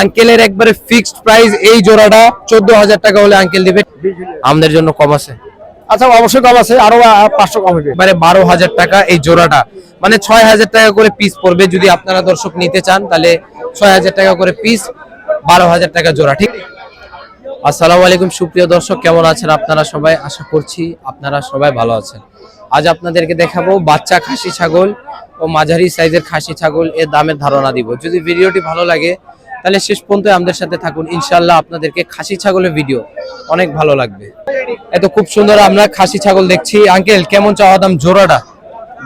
আঙ্কেলের একবারে fixed price এই জোড়াটা 14,000 টাকা হলে আঙ্কেল দিবে। আমাদের জন্য কম আছে? আচ্ছা অবশ্যই কম আছে, আরো 500 কম হবে। এবারে 12,000 টাকা এই জোড়াটা, মানে 6,000 টাকা করে পিস পড়বে। যদি আপনারা দর্শক নিতে চান তাহলে 6,000 টাকা করে পিস, 12,000 টাকা জোড়া। ঠিক। আসসালামু আলাইকুম সুপ্রিয় দর্শক, কেমন আছেন আপনারা সবাই? আশা করছি আপনারা সবাই ভালো আছেন। আজ আপনাদেরকে দেখাবো বাচ্চা খাসি ছাগল ও মাঝারি সাইজের খাসি ছাগল এর দামের ধারণা দিব। যদি ভিডিওটি ভালো লাগে তাহলে শেষ পর্যন্ত আমাদের সাথে থাকুন, ইনশাআল্লাহ আপনাদেরকে খাসি ছাগলের ভিডিও অনেক ভালো লাগবে। এত খুব সুন্দর আমরা খাসি ছাগল দেখছি। আঙ্কেল কেমন চাওয়া দাম জোড়াটা?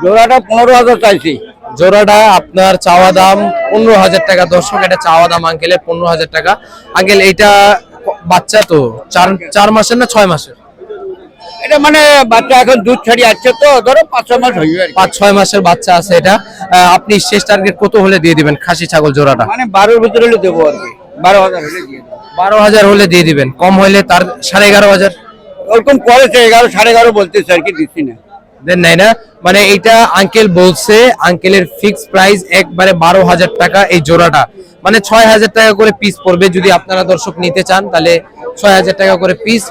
জোড়াটা 15,000 চাইছি। জোড়াটা আপনার চাওয়া দাম 15,000 টাকা। দর্শক এটা চাওয়া দাম আঙ্কেলের 15,000 টাকা। আঙ্কেল এইটা বাচ্চা তো 4 মাসের না 6 মাসের? এটা মানে বাচ্চা এখন দুধ ছাড়িয়ে আসছে, তো ধরো 5-6 মাস হয়ে যাবে। 5-6 মাসের বাচ্চা আছে এটা। আপনি শেষ টার্গেট কত হলে দিয়ে দিবেন খাসি ছাগল জোড়াটা? মানে 12 এর ভিতরে হলে দেবো আর কি, 12,000 হলে দিয়ে দেবো। 12,000 হলে দিয়ে দিবেন, কম হইলে তার 11,500 ওরকম করেছে, 11 11.5 বলতেছে আর কি, দিচ্ছি না। দেন নাই না, মানে এইটা আঙ্কেল বলছে আঙ্কেলের ফিক্স প্রাইস একবারে 12,000 টাকা এই জোড়াটা, মানে 6,000 টাকা করে পিস পড়বে। যদি আপনারা দর্শক নিতে চান তাহলে 6,000 টাকা করে পিস,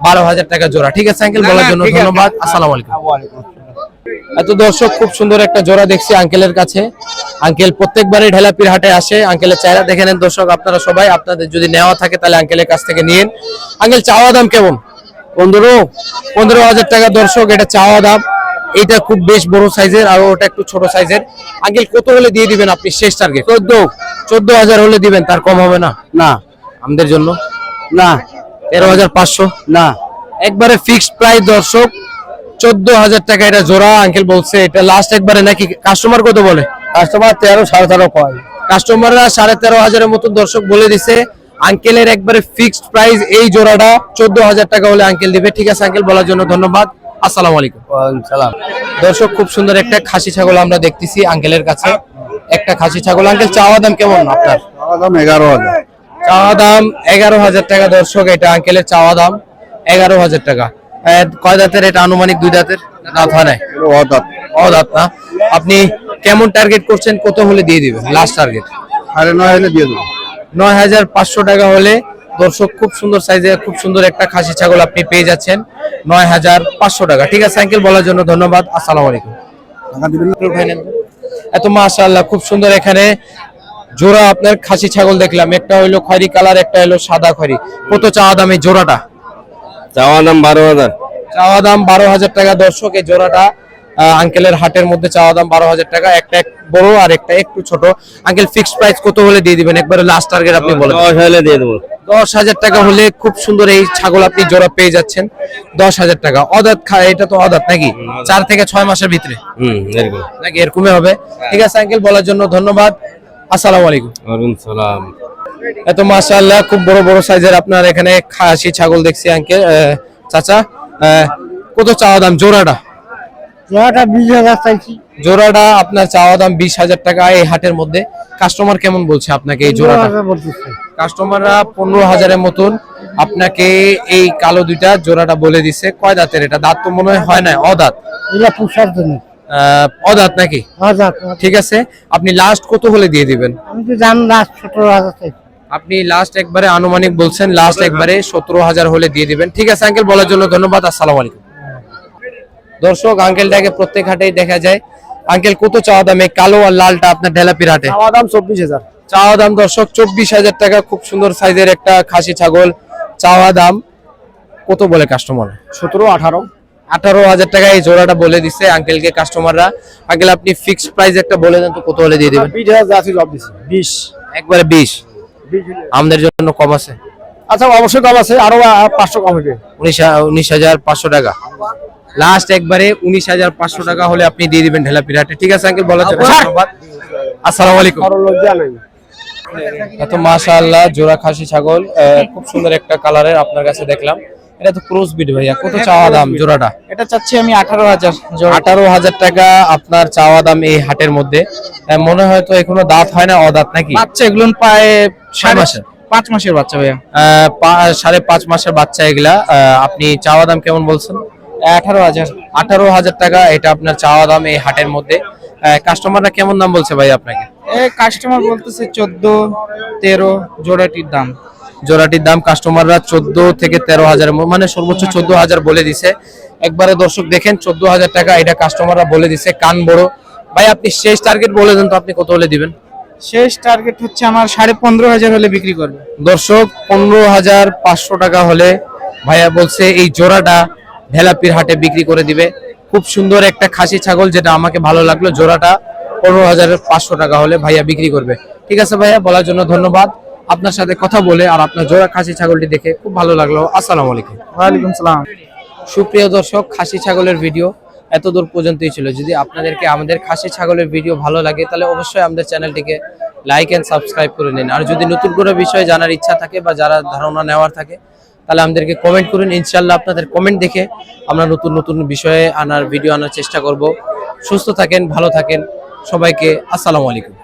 12,000 টাকা জোড়া। ঠিক আছে আঙ্কেল, বলার জন্য ধন্যবাদ। আসসালামু আলাইকুম। এত দর্শক খুব সুন্দর একটা জোড়া দেখছি আঙ্কেলের কাছে। আঙ্কেল প্রত্যেকবারই ঢেলাপির হাটে আসে। আঙ্কেলের চেহারা দেখে নেন দর্শক আপনারা সবাই। আপনাদের যদি নেওয়া থাকে তাহলে আঙ্কেলের কাছ থেকে নিন। আঙ্কেল চাওয়া দাম কেমন? 15,000 টাকা। দর্শক এটা চাওয়া দাম। এটা খুব বেশ বড় সাইজের, আর ওটা একটু ছোট সাইজের। আঙ্কেল কত হলে দিয়ে দিবেন আপনি শেষ টার্গেট? 14,000 হলে দিবেন, তার কম হবে না? না আমাদের জন্য না। 13,500 না, একবারে ফিক্সড প্রাইস দর্শক 14,000 টাকা এটা জোড়া। আঙ্কেল বলছে এটা লাস্ট একবারে, নাকি কাস্টমার কত বলে? কাস্টমার 13 13.5 কয়। কাস্টমাররা 13,500 মতো দর্শক বলে দিছে। আঙ্কেলের একবারে ফিক্সড প্রাইস এই জোড়াটা 14,000 টাকা হলে আঙ্কেল দিবে। ঠিক আছে আঙ্কেল, বলার জন্য ধন্যবাদ। আসসালামু আলাইকুম। সালাম। দর্শক খুব সুন্দর একটা খাসি ছাগল আমরা দেখতেছি আঙ্কেলের কাছে। একটা খাসি ছাগল। আঙ্কেল চাওয়া দাম কেমন আপনার? দাম 11,000। চাওয়া দাম 11,000 টাকা। দর্শক এটা আঙ্কেলের চাওয়া দাম 11,000 টাকা। কয় দাঁতের এটা? আনুমানিক 2 দাঁতের। দাঁত হয় নাই? অদাঁত না। আপনি কেমন টার্গেট করছেন, কত হলে দিয়ে দিবেন লাস্ট টার্গেট? 9.5 হলে দিয়ে দেবো। 9,500 টাকা হলে দর্শক খুব সুন্দর সাইজের খুব সুন্দর একটা খাসি ছাগল আপনি পেয়ে যাচ্ছেন 9,500 টাকা। ঠিক আছে আঙ্কেল, বলার জন্য ধন্যবাদ। আসসালামু আলাইকুম। এত মাশাআল্লাহ খুব সুন্দর এখানে জোড়া আপনার খাসি ছাগল দেখলাম। একটা হইলো খয়রি কালার, একটা হইলো সাদা খয়রি। কত চাওয়া দাম এই জোড়াটা? চাওয়া দাম 12,000। চাওয়া দাম 12,000 টাকা। দর্শক এই জোড়াটা আঙ্কেলের হাটের মধ্যে চাওয়া দাম 12,000 টাকা। একটা বড় আর একটা একটু ছোট। আঙ্কেল ফিক্সড প্রাইস কত হলে দিয়ে দিবেন একবারে লাস্ট টার্গেট আপনি বলেন? 10 হলে দিয়ে দেবো। 10,000 টাকা হলে খুব সুন্দর এই ছাগল আপনি জোড়া পেয়ে যাচ্ছেন 10,000 টাকা। অদাঁত এটা তো অদাঁত নাকি? 4 থেকে 6 মাসের ভিতরে এরকম নাকি এরকমই হবে? ঠিক আছে আঙ্কেল, বলার জন্য ধন্যবাদ। আসসালামু আলাইকুম। ওয়ালাইকুম সালাম। এত মাশাআল্লাহ খুব বড় বড় সাইজের আপনার এখানে খাসি ছাগল দেখছি আঙ্কেল। চাচা কত চাওয়া দাম জোড়াটা? জোড়াটা 20,000 চাইছি। জোড়াটা আপনার চাওয়া দাম 20,000 টাকা এই হাটের মধ্যে। কাস্টমার কেমন বলছে আপনাকে এই জোড়াটা? কাস্টমাররা 15,000-এর মতন আপনাকে এই কালো দুইটা জোড়াটা বলে দিছে। কয় দাঁতের এটা? দাঁত তো মনে হয় না, অদাঁত। এটা পুষার জন্য। অদাঁত নাকি? ঠিক আছে, আপনি লাস্ট কত হলে দিয়ে দিবেন? আমি তো জানি লাস্ট 17,000 চাইছি। আপনি লাস্ট একবারে আনুমানিক বলছেন, লাস্ট একবারে 17,000 হলে দিয়ে দিবেন। ঠিক আছে আঙ্কেল, বলার জন্য ধন্যবাদ। আসসালামু আলাইকুম। দর্শক আঙ্কেলটাকে প্রত্যেক হাটেই দেখা যায়। আঙ্কেল কত চাওয়া দাম এই কালো আর লালটা আপনার ঢেলাপির হাটে? চাওয়া দাম 24,000। চাওয়া দাম দর্শক 24,000 টাকা। খুব সুন্দর সাইজের একটা খাসি ছাগল। চাওয়া দাম কত বলে কাস্টমার? 17-18 টাকা এই জোড়াটা বলে দিছে আঙ্কেলকে কাস্টমাররা। আঙ্কেল আপনি ফিক্সড প্রাইস একটা বলে দেন তো, কত হলে দিয়ে দিবেন? 20,000 আছে, জব দিছি 20। একবারে 20। আমাদের জন্য কম আছে? আচ্ছা অবশ্যই কম আছে, আরো 500 কম হবে। 19,500 টাকা লাস্ট একবারে। 19,500 টাকা হলে আপনি দিয়ে দিবেন ঢেলাপির হাটে। ঠিক আছে আঙ্কেল, বলার জন্য ধন্যবাদ। আসসালামু আলাইকুম। এত মাশাআল্লাহ জোড়া খাসি ছাগল খুব সুন্দর একটা কালারের আপনার কাছে দেখলাম। এটা তো ক্রস বিট ভাইয়া। কত চাওয়া দাম জোড়াটা? এটা চাচ্ছি আমি 18,000। 18,000 টাকা আপনার চাওয়া দাম এই হাটের মধ্যে। মনে হয় তো এখনো দাঁত হয় না, অদাঁত নাকি? বাচ্চা এগুলো প্রায় 6 মাসের। 5 মাসের বাচ্চা ভাইয়া। 5.5 মাসের বাচ্চা এগুলা। আপনি চাওয়া দাম কেমন বলছেন? 18,000 টাকা এটা আপনার চাওয়া দাম এই হাটের মধ্যে। কাস্টমাররা কেমন দাম বলছে ভাই আপনাকে? কাস্টমার বলতেছে 14-13 জোড়াটির দাম। জোড়াটির দাম কাস্টমাররা 14 থেকে 13,000 মানে সর্বোচ্চ 14,000 বলে দিছে। একবারে দর্শক দেখেন 14,000 টাকা এটা কাস্টমাররা বলে দিছে। কান বড়। ভাই আপনি শেষ টার্গেট বলে দেন তো আপনি কত হলে দিবেন? শেষ টার্গেট হচ্ছে আমার 15,500 হলে বিক্রি করবে। দর্শক 15,500 টাকা হলে ভাইয়া বলছে এই জোড়াটা ভেলাপির হাটে বিক্রি করে দিবে। খুব সুন্দর একটা খাসি ছাগল, যেটা আমাকে ভালো লাগলো। জোড়াটা 15,500 টাকা হলে ভাইয়া বিক্রি করবে। ঠিক আছে ভাইয়া, বলার জন্য ধন্যবাদ। আপনার সাথে কথা বলে আর আপনার জোড়া খাসি ছাগলটি দেখে খুব ভালো লাগলো। আসসালামু আলাইকুম। ওয়ালাইকুম সালাম। সুপ্রিয় দর্শক, খাসি ছাগলের ভিডিও এত দূর পর্যন্তই ছিল। যদি আপনাদেরকে আমাদের খাসি ছাগলের ভিডিও ভালো লাগে তাহলে অবশ্যই আমাদের চ্যানেলটিকে লাইক এন্ড সাবস্ক্রাইব করে নিন। আর যদি নতুন কোনো বিষয়ে জানার ইচ্ছা থাকে বা যারা ধারণা নেওয়ার থাকে তাহলে আমাদেরকে কমেন্ট করুন। ইনশাআল্লাহ আপনাদের কমেন্ট দেখে আমরা নতুন নতুন বিষয়ে ভিডিও আনার চেষ্টা করব। সুস্থ থাকেন, ভালো থাকেন, সবাইকে আসসালামু আলাইকুম।